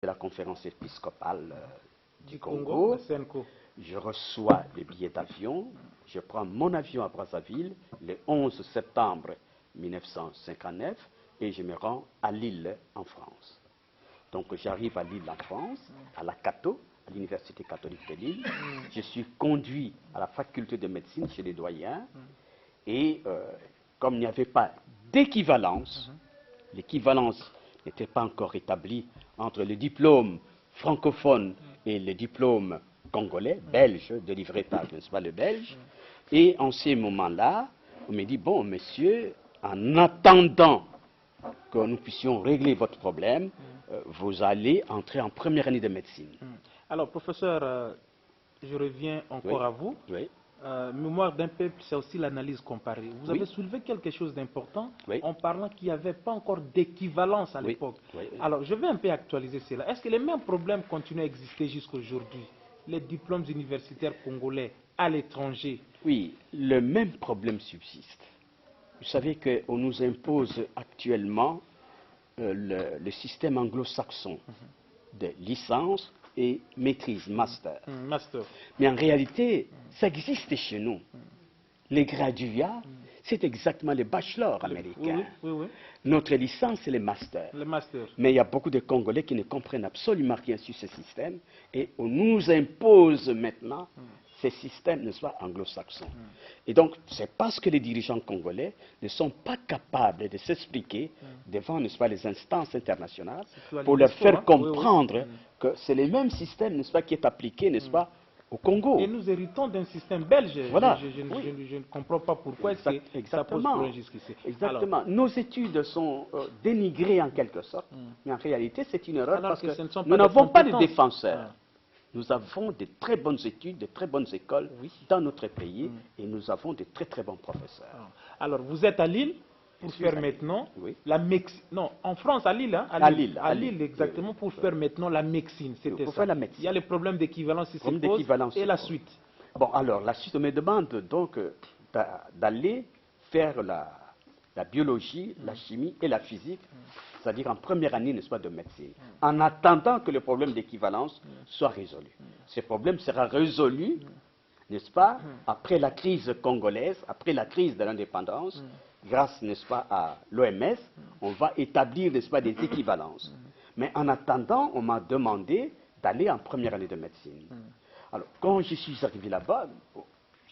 de la conférence épiscopale du Congo, Congo. le CNCO. Je reçois le billet d'avion. Je prends mon avion à Brazzaville le 11 septembre 1959 et je me rends à Lille, en France. Donc j'arrive à Lille, en France, à la Cato, à l'Université catholique de Lille. Je suis conduit à la faculté de médecine chez les doyens. Et comme il n'y avait pas d'équivalence, l'équivalence n'était pas encore établie entre le diplôme francophone et le diplôme congolais, belge, délivré par, n'est-ce pas, le belge. Et en ces moments-là, on me dit, bon, monsieur, en attendant que nous puissions régler votre problème, vous allez entrer en première année de médecine. Alors, professeur, je reviens encore à vous. Oui. Mémoire d'un peuple, c'est aussi l'analyse comparée. Vous avez soulevé quelque chose d'important en parlant qu'il n'y avait pas encore d'équivalence à l'époque. Alors, je vais un peu actualiser cela. Est-ce que les mêmes problèmes continuent à exister jusqu'à aujourd'hui? Les diplômes universitaires congolais à l'étranger? Oui, le même problème subsiste. Vous savez qu'on nous impose actuellement le système anglo-saxon de licence et maîtrise, master. Mais en réalité, ça existe chez nous. Les graduats, c'est exactement les bachelors américains. Notre licence, c'est les masters. Mais il y a beaucoup de Congolais qui ne comprennent absolument rien sur ce système et on nous impose maintenant ces systèmes, n'est-ce pas, anglo-saxons. Et donc, c'est parce que les dirigeants congolais ne sont pas capables de s'expliquer devant, n'est-ce pas, les instances internationales pour leur faire comprendre que c'est le même système, n'est-ce pas, qui est appliqué, n'est-ce pas, au Congo. Et nous héritons d'un système belge. Voilà. Je ne comprends pas pourquoi ça pose problème jusqu'ici. Exactement. Alors, nos études sont dénigrées en quelque sorte, mais en réalité, c'est une erreur parce que nous n'avons pas de défenseurs. Nous avons de très bonnes études, de très bonnes écoles dans notre pays et nous avons de très très bons professeurs. Alors, vous êtes à Lille pour faire maintenant la médecine. Non, en France, à Lille, hein, à Lille, exactement, pour faire maintenant la médecine. C'était ça. Il y a le problème d'équivalence ici et la suite. Bon, alors, la suite, on me demande donc d'aller faire la biologie, la chimie et la physique, c'est-à-dire en première année, n'est-ce pas, de médecine, en attendant que le problème d'équivalence soit résolu. Ce problème sera résolu, n'est-ce pas, après la crise congolaise, après la crise de l'indépendance, grâce, n'est-ce pas, à l'OMS, on va établir, n'est-ce pas, des équivalences. Mais en attendant, on m'a demandé d'aller en première année de médecine. Alors, quand je suis arrivé là-bas,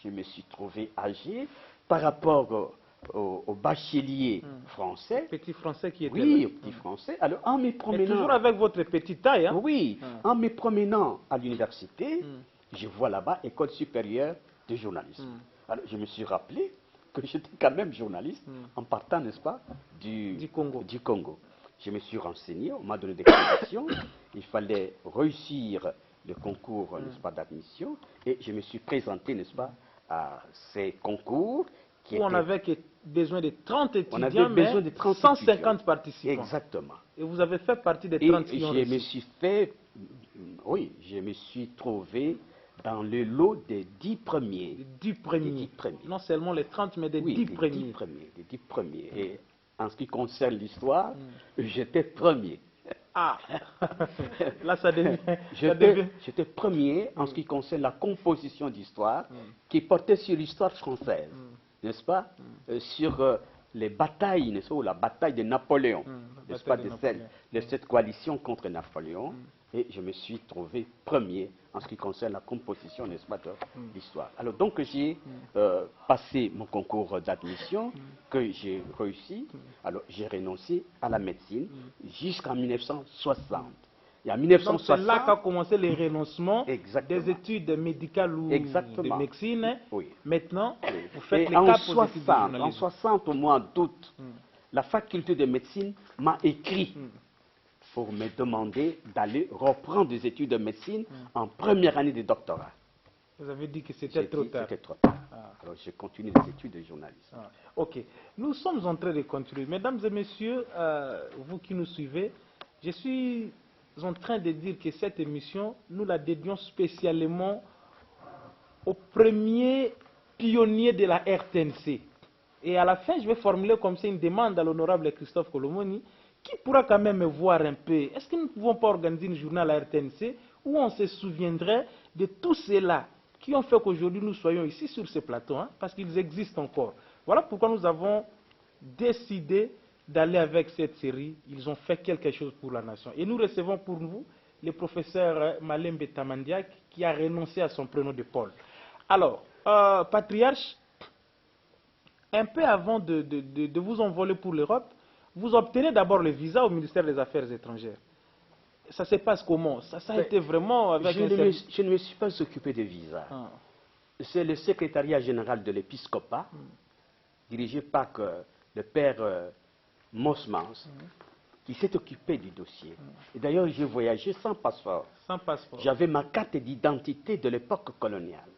je me suis trouvé âgé par rapport au bachelier français. Petit français qui était là. Petit français. Alors, en me promenant... Mais toujours avec votre petite taille, hein? Oui, en me promenant à l'université, je vois là-bas École supérieure de journalisme. Alors, je me suis rappelé que j'étais quand même journaliste en partant, n'est-ce pas, du Congo. Je me suis renseigné, on m'a donné des conditions, il fallait réussir le concours, n'est-ce pas, d'admission, et je me suis présenté, n'est-ce pas, à ces concours. On avait besoin de 30 étudiants, mais 150 participants. Exactement. Et vous avez fait partie des 30 qui ont réussi. Je me suis trouvé dans le lot des 10 premiers. Les 10 premiers. Non seulement les 30, mais des 10 premiers. Des 10 premiers. Et en ce qui concerne l'histoire, j'étais premier. Ah, là ça devient... J'étais premier en ce qui concerne la composition d'histoire qui portait sur l'histoire française, n'est-ce pas, sur les batailles, n'est-ce pas, ou la bataille de Napoléon, n'est-ce pas, de cette coalition contre Napoléon. Et je me suis trouvé premier en ce qui concerne la composition, n'est-ce pas, de l'histoire. Alors donc j'ai passé mon concours d'admission, que j'ai réussi. Alors j'ai renoncé à la médecine jusqu'en 1960. Et en 1960, donc c'est là qu'a commencé le renoncement des études médicales ou de médecine. Maintenant, vous faites les cap aux études de journalisme. En 60, au mois d'août, la faculté de médecine m'a écrit pour me demander d'aller reprendre des études de médecine en première année de doctorat. Vous avez dit que c'était trop tard. C'était trop tard. Alors j'ai continué les études de journalisme. Ok. Nous sommes en train de continuer. Mesdames et messieurs, vous qui nous suivez, je suis en train de dire que cette émission, nous la dédions spécialement au premier pionnier de la RTNC. Et à la fin, je vais formuler comme ça une demande à l'honorable Christophe Kolomoni, qui pourra quand même voir un peu? Est-ce que nous ne pouvons pas organiser une journée à la RTNC où on se souviendrait de tous ceux-là qui ont fait qu'aujourd'hui nous soyons ici sur ce plateau, hein, parce qu'ils existent encore. Voilà pourquoi nous avons décidé d'aller avec cette série. Ils ont fait quelque chose pour la nation. Et nous recevons pour vous le professeur Malembe Tamandiak qui a renoncé à son prénom de Paul. Alors, patriarche, un peu avant de vous envoler pour l'Europe, vous obtenez d'abord le visa au ministère des Affaires étrangères. Ça se passe comment? Ça a été vraiment avec je ne me suis pas occupé de visa. Ah. C'est le secrétariat général de l'épiscopat, dirigé par le père Mosmans, qui s'est occupé du dossier. Et d'ailleurs, j'ai voyagé sans passeport. Sans passeport. J'avais ma carte d'identité de l'époque coloniale.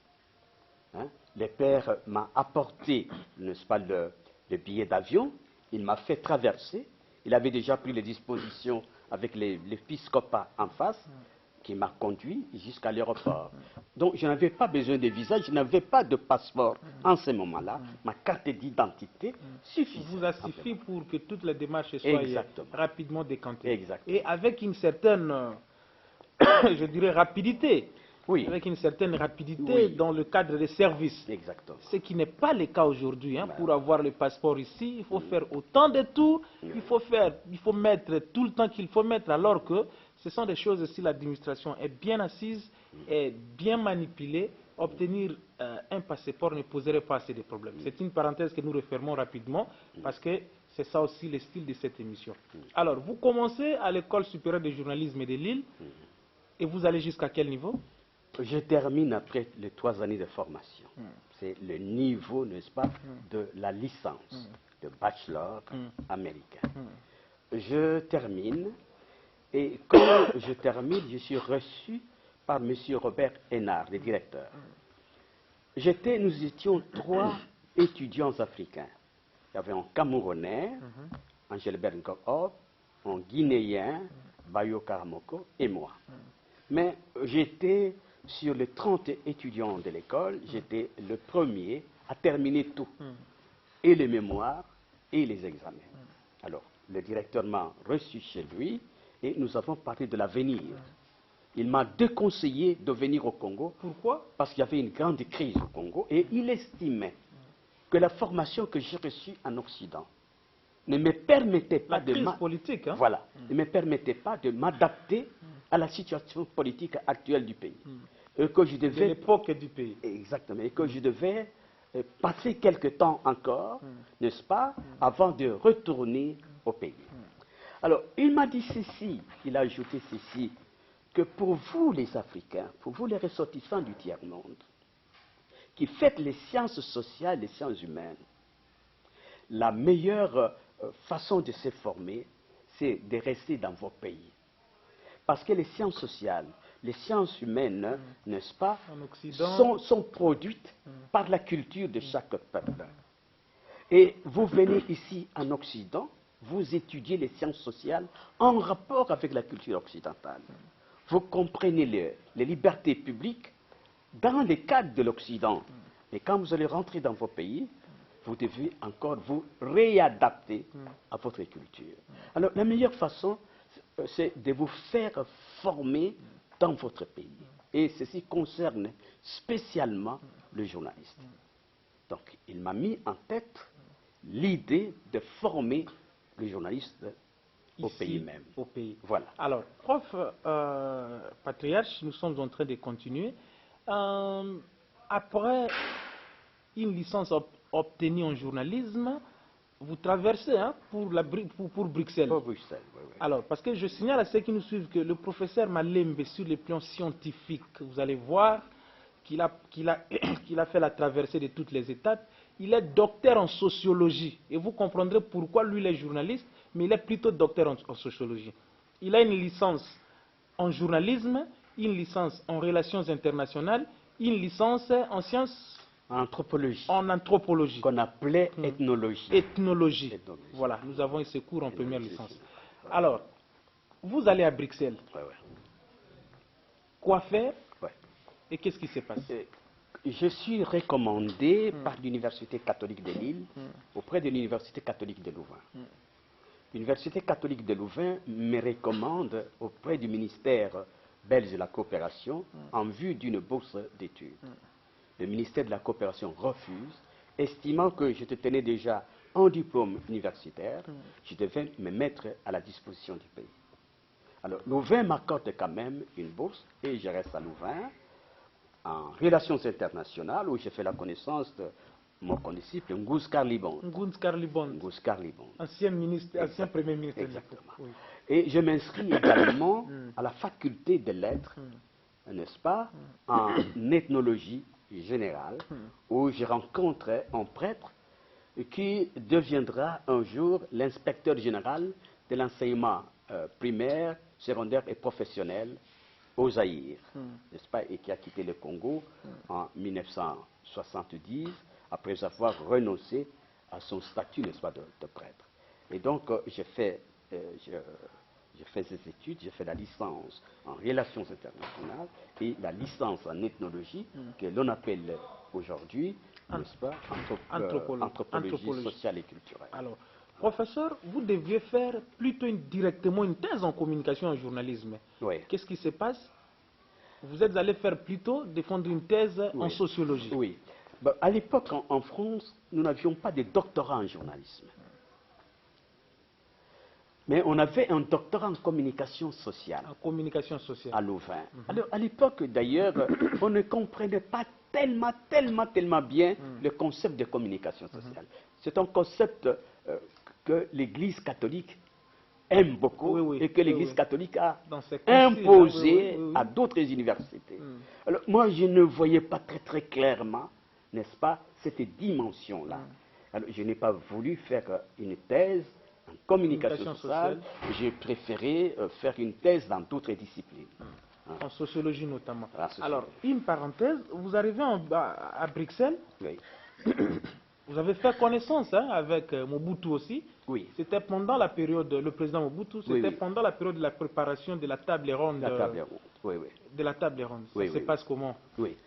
Hein? Le père m'a apporté, n'est-ce pas, le billet d'avion. Il m'a fait traverser. Il avait déjà pris les dispositions avec l'épiscopat en face, qui m'a conduit jusqu'à l'aéroport. Donc, je n'avais pas besoin de visa, je n'avais pas de passeport en ce moment-là. Ma carte d'identité suffit. Vous a suffi pour que toutes les démarches soient rapidement décantées. Exactement. Et avec une certaine, je dirais, rapidité. Oui. Avec une certaine rapidité dans le cadre des services. Exactement. Ce qui n'est pas le cas aujourd'hui. Hein. Pour avoir le passeport ici, il faut faire autant de tours, il faut mettre tout le temps qu'il faut mettre, alors que ce sont des choses, si l'administration est bien assise, est bien manipulée, obtenir un passeport ne poserait pas assez de problèmes. C'est une parenthèse que nous refermons rapidement, parce que c'est ça aussi le style de cette émission. Alors, vous commencez à l'école supérieure de journalisme de Lille, et vous allez jusqu'à quel niveau? Je termine après les 3 années de formation. C'est le niveau, n'est-ce pas, de la licence de bachelor américain. Je termine, et quand je termine, je suis reçu par M. Robert Hénard, le directeur. Nous étions 3 étudiants africains. Il y avait un Camerounais, Angelbert Ngok, un Guinéen, Bayo Karamoko, et moi. Mais j'étais sur les 30 étudiants de l'école, j'étais le premier à terminer tout, et les mémoires et les examens. Alors, le directeur m'a reçu chez lui et nous avons parlé de l'avenir. Il m'a déconseillé de venir au Congo. Pourquoi? Parce qu'il y avait une grande crise au Congo et il estimait que la formation que j'ai reçue en Occident ne me permettait pas politique, hein? Voilà, ne me permettait pas de m'adapter à la situation politique actuelle du pays. Et que je devais, de l'époque du pays. Exactement. Et que je devais passer quelque temps encore, n'est-ce pas, avant de retourner au pays. Alors, il m'a dit ceci, il a ajouté ceci, que pour vous les Africains, pour vous les ressortissants du tiers-monde, qui faites les sciences sociales, les sciences humaines, la meilleure façon de se former, c'est de rester dans vos pays. Parce que les sciences sociales, les sciences humaines, n'est-ce pas, sont produites par la culture de chaque peuple. Et vous venez ici en Occident, vous étudiez les sciences sociales en rapport avec la culture occidentale. Vous comprenez les libertés publiques dans le cadre de l'Occident. Mais quand vous allez rentrer dans vos pays, vous devez encore vous réadapter à votre culture. Alors, la meilleure façon, c'est de vous faire former dans votre pays. Et ceci concerne spécialement le journaliste. Donc, il m'a mis en tête l'idée de former le journaliste au pays même. Au pays. Voilà. Alors, prof Patriarche, nous sommes en train de continuer. Après une licence obtenue en journalisme, vous traversez pour Bruxelles. Pour Bruxelles, oui. Alors, parce que je signale à ceux qui nous suivent que le professeur Malembe, sur le plan scientifique, vous allez voir qu'il a fait la traversée de toutes les étapes. Il est docteur en sociologie. Et vous comprendrez pourquoi lui, il est journaliste, mais il est plutôt docteur en sociologie. Il a une licence en journalisme, une licence en relations internationales, une licence en sciences... En anthropologie. En anthropologie. Qu'on appelait ethnologie. Ethnologie. Voilà, nous avons eu ce cours en première licence. Alors, vous allez à Bruxelles. Quoi faire? Et qu'est-ce qui s'est passé? Je suis recommandé par l'Université catholique de Lille auprès de l'Université catholique de Louvain. l'Université catholique de Louvain me recommande auprès du ministère belge de la coopération en vue d'une bourse d'études. Le ministère de la coopération refuse, estimant que je tenais déjà un diplôme universitaire, je devais me mettre à la disposition du pays. Alors, Louvain m'accorde quand même une bourse et je reste à Louvain en relations internationales où j'ai fait la connaissance de mon condisciple Nguz Karlibon. Ancien premier ministre. Exactement. Oui. Et je m'inscris également à la faculté des lettres, n'est-ce pas, en ethnologie générale, où je rencontre un prêtre qui deviendra un jour l'inspecteur général de l'enseignement primaire, secondaire et professionnel au Zaïre, n'est-ce pas, et qui a quitté le Congo en 1970, après avoir renoncé à son statut, n'est-ce pas, de prêtre. Et donc, j'ai fait ces études, j'ai fait la licence en relations internationales et la licence en ethnologie, que l'on appelle aujourd'hui, n'est-ce pas, anthropologie sociale et culturelle. Alors, professeur, vous deviez faire plutôt directement une thèse en communication et en journalisme. Oui. Qu'est-ce qui se passe? Vous êtes allé faire plutôt défendre une thèse en sociologie. Oui. Ben, à l'époque, en France, nous n'avions pas de doctorat en journalisme. Mais on avait un doctorat en communication sociale. En communication sociale. À Louvain. Alors, à l'époque, d'ailleurs, on ne comprenait pas tellement bien le concept de communication sociale. C'est un concept que l'Église catholique aime beaucoup et que l'Église catholique a imposé à d'autres universités. Alors, moi, je ne voyais pas très clairement, n'est-ce pas, cette dimension-là. Alors, je n'ai pas voulu faire une thèse en communication sociale. J'ai préféré faire une thèse dans d'autres disciplines. En sociologie notamment. Alors, une parenthèse, vous arrivez à Bruxelles. Oui. Vous avez fait connaissance avec Mobutu aussi. Oui. C'était pendant la période, le président Mobutu, c'était pendant la période de la préparation de la table ronde. La table ronde, oui. De la table ronde. Ça se passe comment? Oui.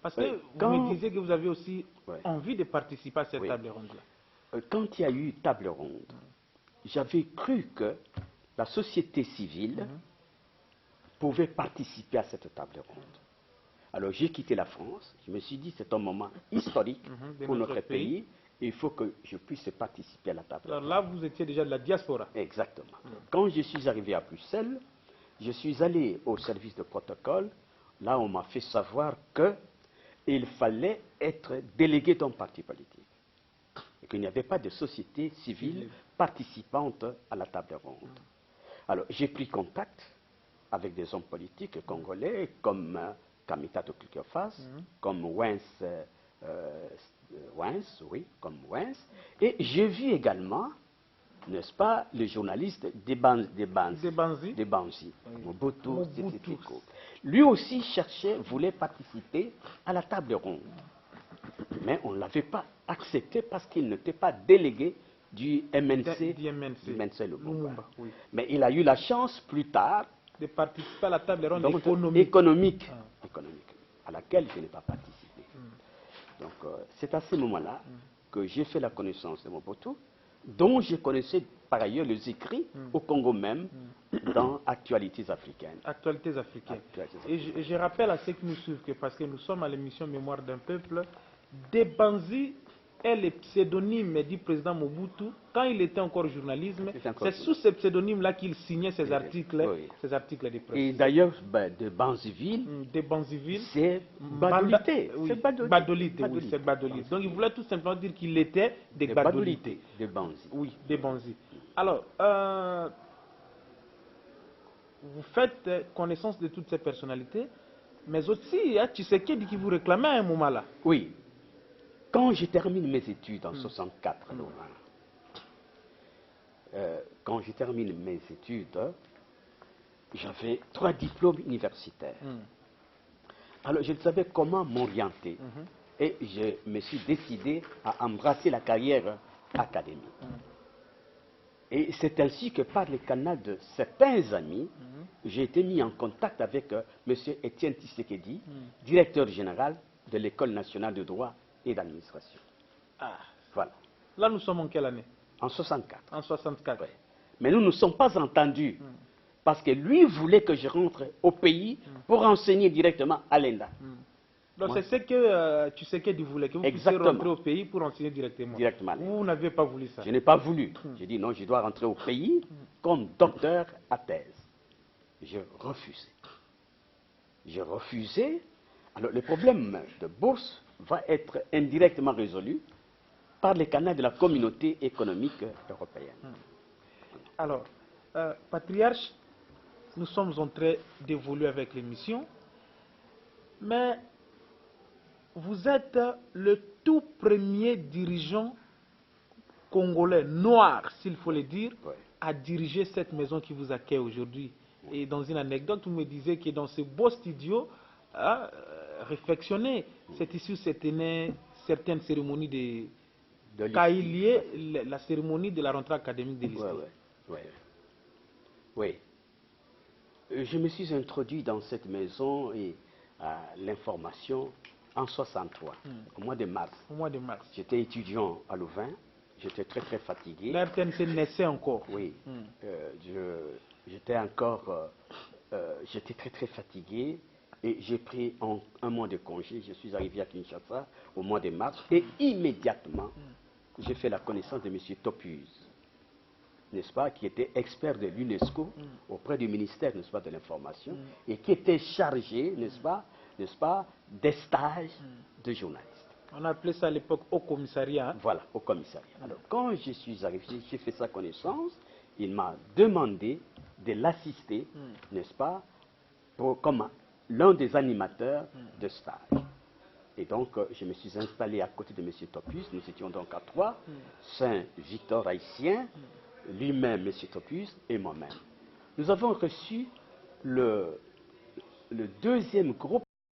Parce que vous me disiez que vous avez aussi envie de participer à cette table ronde-là. Quand il y a eu table ronde, j'avais cru que la société civile pouvait participer à cette table ronde. Alors j'ai quitté la France, je me suis dit c'est un moment historique pour notre pays, et il faut que je puisse participer à la table ronde. Alors là, vous étiez déjà de la diaspora. Exactement. Quand je suis arrivé à Bruxelles, je suis allé au service de protocole, là on m'a fait savoir qu'il fallait être délégué d'un parti politique, et qu'il n'y avait pas de société civile participante à la table ronde. Alors j'ai pris contact avec des hommes politiques congolais comme Kamita Toklikofas, comme Wens, et j'ai vu également, n'est-ce pas, le journaliste Debanzi, Mobutu Sese Seko. Lui aussi voulait participer à la table ronde, mais on ne l'avait pas accepté parce qu'il n'était pas délégué du MNC, Lumumba. Oui. Mais il a eu la chance plus tard de participer à la table ronde économique, à laquelle je n'ai pas participé. Donc c'est à ce moment-là que j'ai fait la connaissance de Mobutu, dont je connaissais par ailleurs les écrits au Congo même, dans Actualités africaines. Actualités africaines. Et je rappelle à ceux qui nous suivent que, parce que nous sommes à l'émission Mémoire d'un peuple, Debanzi est le pseudonyme du président Mobutu quand il était encore journaliste. C'est sous ce pseudonyme-là qu'il signait ses articles, de presse. Et d'ailleurs, de Banziville, c'est Badolité. C'est Badolité. Donc il voulait tout simplement dire qu'il était de Badolité. De Banzi. Oui, de Banzi. Alors, vous faites connaissance de toutes ces personnalités, mais aussi, Tshisekedi qui vous réclamait à un moment là. Oui. Quand je termine mes études en 64, quand je termine mes études, j'avais 3 diplômes universitaires. Alors je ne savais comment m'orienter et je me suis décidé à embrasser la carrière académique. Et c'est ainsi que par le canal de certains amis, j'ai été mis en contact avec M. Étienne Tshisekedi, directeur général de l'École nationale de droit et d'administration. Ah, voilà. Là, nous sommes en quelle année? En 64. En 64. Oui. Mais nous ne nous sommes pas entendus. Parce que lui voulait que je rentre au pays pour enseigner directement à l'ENDA. Donc c'est ce que Tshisekedi voulait, que vous puissiez rentrer au pays pour enseigner directement. Vous n'avez pas voulu ça? Je n'ai pas voulu. J'ai dit non, je dois rentrer au pays comme docteur à thèse. Je refusais. J'ai refusé. Alors le problème de bourse va être indirectement résolu par les canaux de la communauté économique européenne. Alors, Patriarche, nous sommes en train d'évoluer avec l'émission, mais vous êtes le tout premier dirigeant congolais, noir s'il faut le dire, à diriger cette maison qui vous accueille aujourd'hui. Et dans une anecdote, vous me disiez que dans ce beau studio, réflexionner, c'est ici c'était né certaines cérémonies de Kaïlié, la cérémonie de la rentrée académique de l'ISTE. Oui. Je me suis introduit dans cette maison et à l'information en 63, au mois de mars. J'étais étudiant à Louvain, j'étais très fatigué. La RTNC naissait encore. Oui, j'étais très fatigué et j'ai pris un mois de congé. Je suis arrivé à Kinshasa au mois de mars et immédiatement j'ai fait la connaissance de M. Topuz, n'est-ce pas, qui était expert de l'UNESCO auprès du ministère, n'est-ce pas, de l'information et qui était chargé, n'est-ce pas, des stages de journalistes. On appelait ça à l'époque au commissariat. Voilà, au commissariat. Alors, quand je suis arrivé, j'ai fait sa connaissance, il m'a demandé de l'assister, n'est-ce pas, comme l'un des animateurs de stage. Et donc, je me suis installé à côté de M. Topuz, nous étions donc à 3, Saint-Victor haïtien, lui-même, M. Topuz, et moi-même. Nous avons reçu le deuxième groupe